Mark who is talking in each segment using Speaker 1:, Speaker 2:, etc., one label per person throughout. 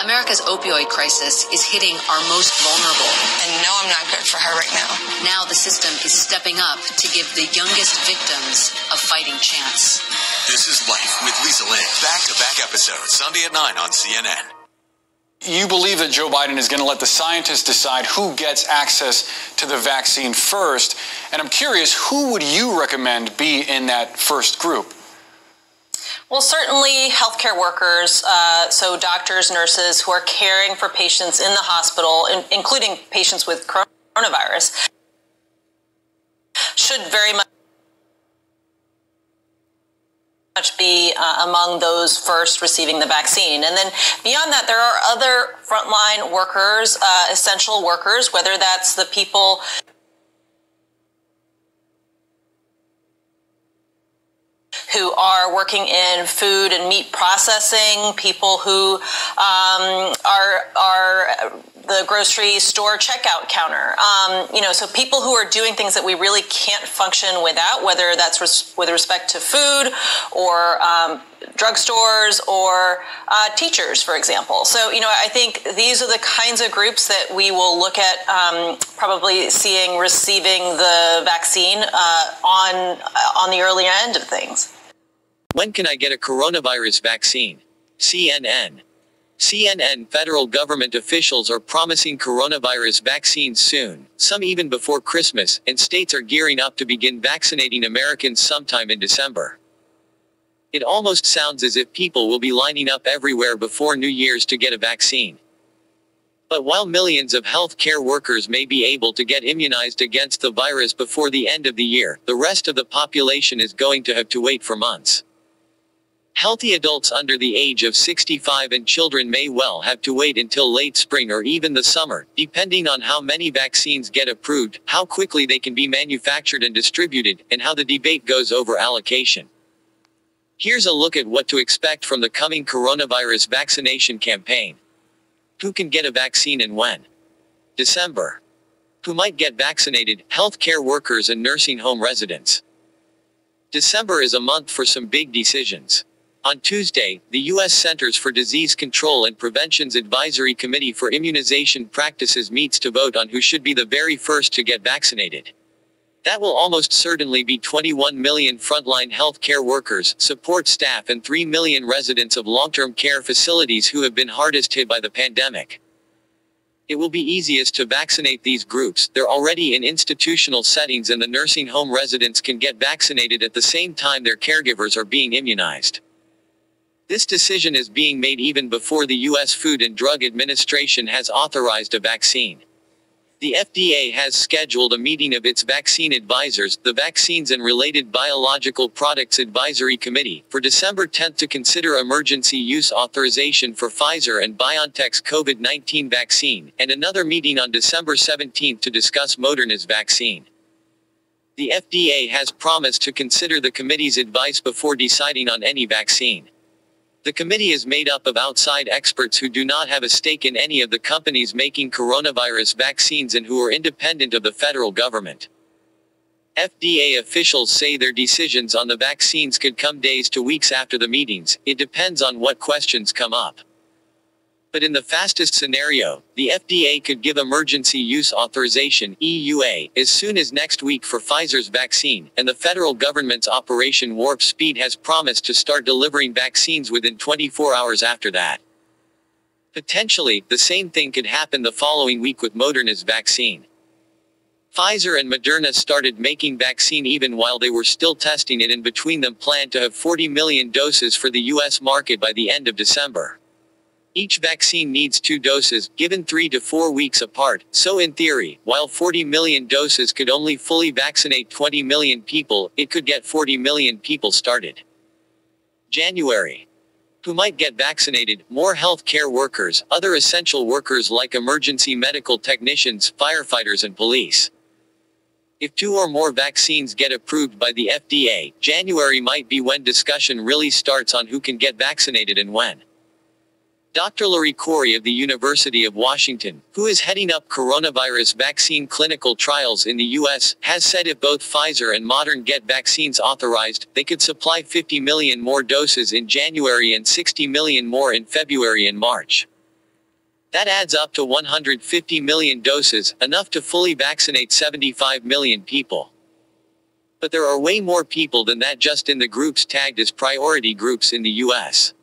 Speaker 1: America's opioid crisis is hitting our most vulnerable.
Speaker 2: And no, I'm not good for her right now.
Speaker 1: Now the system is stepping up to give the youngest victims a fighting chance.
Speaker 3: This is Life with Lisa Lynn. Back-to-back episodes, Sunday at 9 on CNN.
Speaker 4: You believe that Joe Biden is going to let the scientists decide who gets access to the vaccine first. And I'm curious, who would you recommend be in that first group?
Speaker 5: Well, certainly healthcare workers, so doctors, nurses who are caring for patients in the hospital, including patients with coronavirus, should very much be among those first receiving the vaccine. And then beyond that, there are other frontline workers, essential workers, whether that's the people who are working in food and meat processing, people who are the grocery store checkout counter. So people who are doing things that we really can't function without, whether that's with respect to food or drugstores or teachers, for example. So, I think these are the kinds of groups that we will look at probably seeing receiving the vaccine on the early end of things.
Speaker 6: When can I get a coronavirus vaccine? CNN. Federal government officials are promising coronavirus vaccines soon, some even before Christmas, and states are gearing up to begin vaccinating Americans sometime in December. It almost sounds as if people will be lining up everywhere before New Year's to get a vaccine. But while millions of healthcare workers may be able to get immunized against the virus before the end of the year, the rest of the population is going to have to wait for months. Healthy adults under the age of 65 and children may well have to wait until late spring or even the summer, depending on how many vaccines get approved, how quickly they can be manufactured and distributed, and how the debate goes over allocation. Here's a look at what to expect from the coming coronavirus vaccination campaign. Who can get a vaccine and when? December. Who might get vaccinated? Healthcare workers and nursing home residents. December is a month for some big decisions. On Tuesday, the U.S. Centers for Disease Control and Prevention's Advisory Committee for Immunization Practices meets to vote on who should be the very first to get vaccinated. That will almost certainly be 21 million frontline healthcare workers, support staff, and 3 million residents of long-term care facilities who have been hardest hit by the pandemic. It will be easiest to vaccinate these groups. They're already in institutional settings, and the nursing home residents can get vaccinated at the same time their caregivers are being immunized. This decision is being made even before the U.S. Food and Drug Administration has authorized a vaccine. The FDA has scheduled a meeting of its vaccine advisors, the Vaccines and Related Biological Products Advisory Committee, for December 10 to consider emergency use authorization for Pfizer and BioNTech's COVID-19 vaccine, and another meeting on December 17 to discuss Moderna's vaccine. The FDA has promised to consider the committee's advice before deciding on any vaccine. The committee is made up of outside experts who do not have a stake in any of the companies making coronavirus vaccines and who are independent of the federal government. FDA officials say their decisions on the vaccines could come days to weeks after the meetings. It depends on what questions come up. But in the fastest scenario, the FDA could give emergency use authorization (EUA) as soon as next week for Pfizer's vaccine, and the federal government's Operation Warp Speed has promised to start delivering vaccines within 24 hours after that. Potentially, the same thing could happen the following week with Moderna's vaccine. Pfizer and Moderna started making vaccine even while they were still testing it, and between them planned to have 40 million doses for the U.S. market by the end of December. Each vaccine needs 2 doses, given 3 to 4 weeks apart, so in theory, while 40 million doses could only fully vaccinate 20 million people, it could get 40 million people started. January. Who might get vaccinated? More healthcare workers, other essential workers like emergency medical technicians, firefighters, and police. If 2 or more vaccines get approved by the FDA, January might be when discussion really starts on who can get vaccinated and when. Dr. Lori Corey of the University of Washington, who is heading up coronavirus vaccine clinical trials in the U.S., has said if both Pfizer and Moderna get vaccines authorized, they could supply 50 million more doses in January and 60 million more in February and March. That adds up to 150 million doses, enough to fully vaccinate 75 million people. But there are way more people than that just in the groups tagged as priority groups in the US.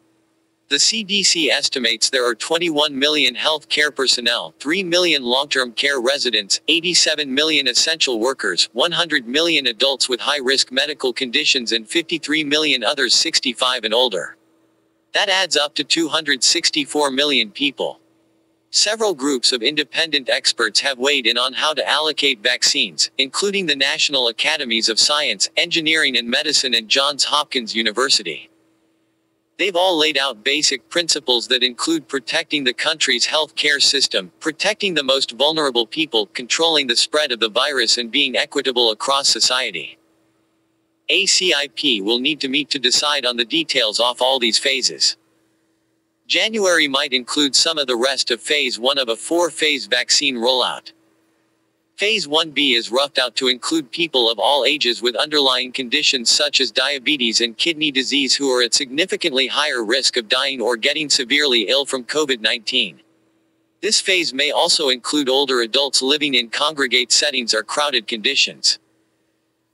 Speaker 6: The CDC estimates there are 21 million health care personnel, 3 million long-term care residents, 87 million essential workers, 100 million adults with high-risk medical conditions and 53 million others 65 and older. That adds up to 264 million people. Several groups of independent experts have weighed in on how to allocate vaccines, including the National Academies of Science, Engineering and Medicine and Johns Hopkins University. They've all laid out basic principles that include protecting the country's health care system, protecting the most vulnerable people, controlling the spread of the virus and being equitable across society. ACIP will need to meet to decide on the details of all these phases. January might include some of the rest of Phase 1 of a 4-phase vaccine rollout. Phase 1B is roughed out to include people of all ages with underlying conditions such as diabetes and kidney disease who are at significantly higher risk of dying or getting severely ill from COVID-19. This phase may also include older adults living in congregate settings or crowded conditions.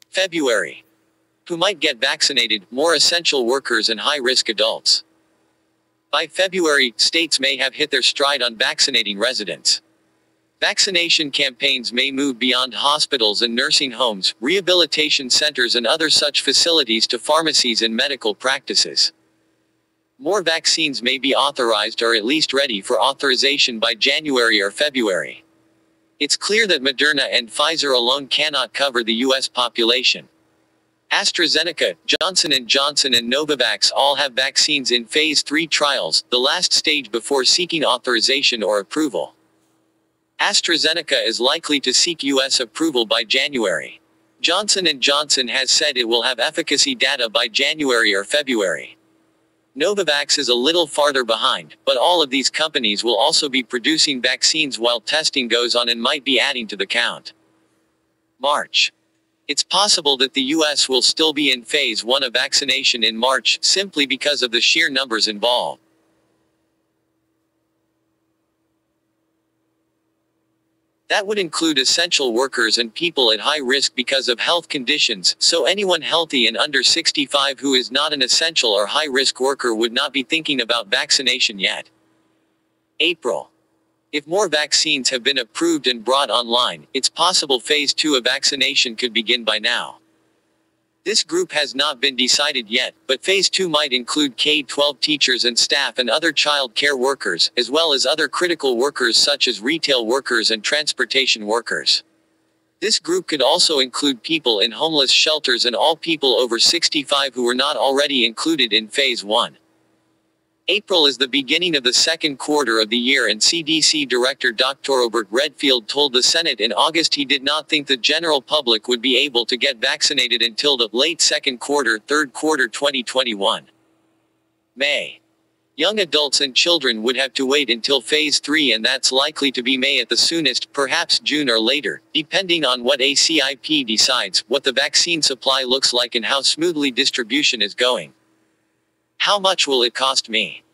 Speaker 6: February. Who might get vaccinated, more essential workers and high-risk adults. By February, states may have hit their stride on vaccinating residents. Vaccination campaigns may move beyond hospitals and nursing homes, rehabilitation centers and other such facilities to pharmacies and medical practices. More vaccines may be authorized or at least ready for authorization by January or February. It's clear that Moderna and Pfizer alone cannot cover the U.S. population. AstraZeneca, Johnson & Johnson and Novavax all have vaccines in Phase 3 trials, the last stage before seeking authorization or approval. AstraZeneca is likely to seek U.S. approval by January. Johnson & Johnson has said it will have efficacy data by January or February. Novavax is a little farther behind, but all of these companies will also be producing vaccines while testing goes on and might be adding to the count. March. It's possible that the U.S. will still be in Phase 1 of vaccination in March, simply because of the sheer numbers involved. That would include essential workers and people at high risk because of health conditions, so anyone healthy and under 65 who is not an essential or high-risk worker would not be thinking about vaccination yet. April. If more vaccines have been approved and brought online, it's possible Phase 2 of vaccination could begin by now. This group has not been decided yet, but Phase 2 might include K-12 teachers and staff and other child care workers, as well as other critical workers such as retail workers and transportation workers. This group could also include people in homeless shelters and all people over 65 who were not already included in Phase 1. April is the beginning of the second quarter of the year and CDC Director Dr. Robert Redfield told the Senate in August he did not think the general public would be able to get vaccinated until the late second quarter, third quarter 2021. May. Young adults and children would have to wait until Phase 3 and that's likely to be May at the soonest, perhaps June or later, depending on what ACIP decides, what the vaccine supply looks like and how smoothly distribution is going. How much will it cost me?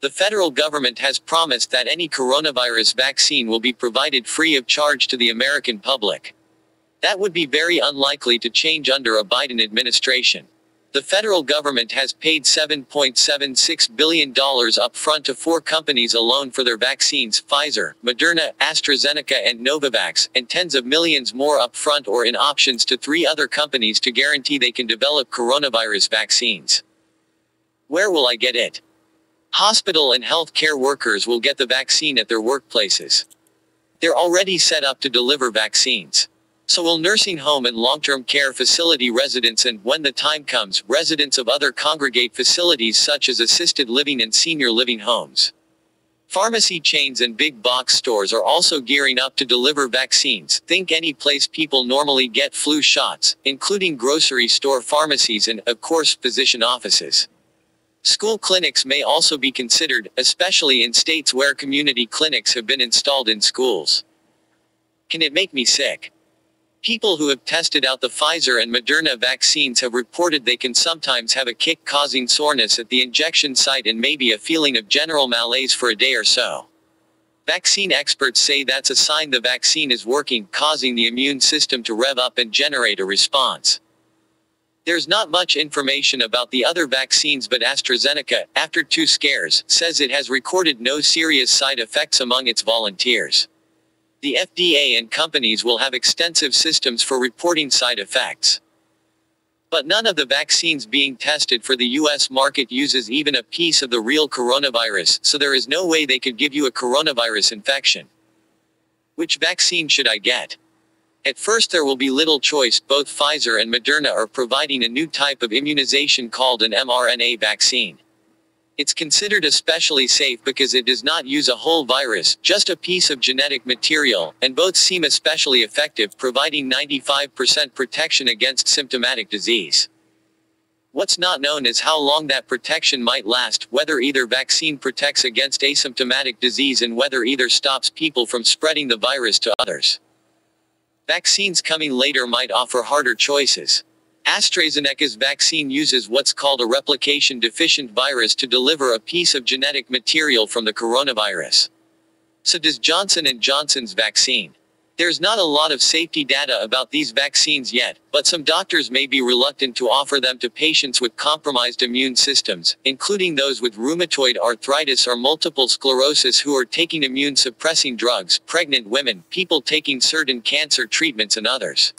Speaker 6: The federal government has promised that any coronavirus vaccine will be provided free of charge to the American public. That would be very unlikely to change under a Biden administration. The federal government has paid $7.76 billion upfront to 4 companies alone for their vaccines, Pfizer, Moderna, AstraZeneca and Novavax, and tens of millions more upfront or in options to 3 other companies to guarantee they can develop coronavirus vaccines. Where will I get it? Hospital and health care workers will get the vaccine at their workplaces. They're already set up to deliver vaccines. So will nursing home and long-term care facility residents and, when the time comes, residents of other congregate facilities such as assisted living and senior living homes. Pharmacy chains and big box stores are also gearing up to deliver vaccines. Think any place people normally get flu shots, including grocery store pharmacies and, of course, physician offices. School clinics may also be considered, especially in states where community clinics have been installed in schools. Can it make me sick? People who have tested out the Pfizer and Moderna vaccines have reported they can sometimes have a kick causing soreness at the injection site and maybe a feeling of general malaise for a day or so. Vaccine experts say that's a sign the vaccine is working, causing the immune system to rev up and generate a response. There's not much information about the other vaccines, but AstraZeneca, after 2 scares, says it has recorded no serious side effects among its volunteers. The FDA and companies will have extensive systems for reporting side effects. But none of the vaccines being tested for the US market uses even a piece of the real coronavirus, so there is no way they could give you a coronavirus infection. Which vaccine should I get? At first there will be little choice. Both Pfizer and Moderna are providing a new type of immunization called an mRNA vaccine. It's considered especially safe because it does not use a whole virus, just a piece of genetic material, and both seem especially effective, providing 95% protection against symptomatic disease. What's not known is how long that protection might last, whether either vaccine protects against asymptomatic disease and whether either stops people from spreading the virus to others. Vaccines coming later might offer harder choices. AstraZeneca's vaccine uses what's called a replication-deficient virus to deliver a piece of genetic material from the coronavirus. So does Johnson & Johnson's vaccine. There's not a lot of safety data about these vaccines yet, but some doctors may be reluctant to offer them to patients with compromised immune systems, including those with rheumatoid arthritis or multiple sclerosis who are taking immune-suppressing drugs, pregnant women, people taking certain cancer treatments and others.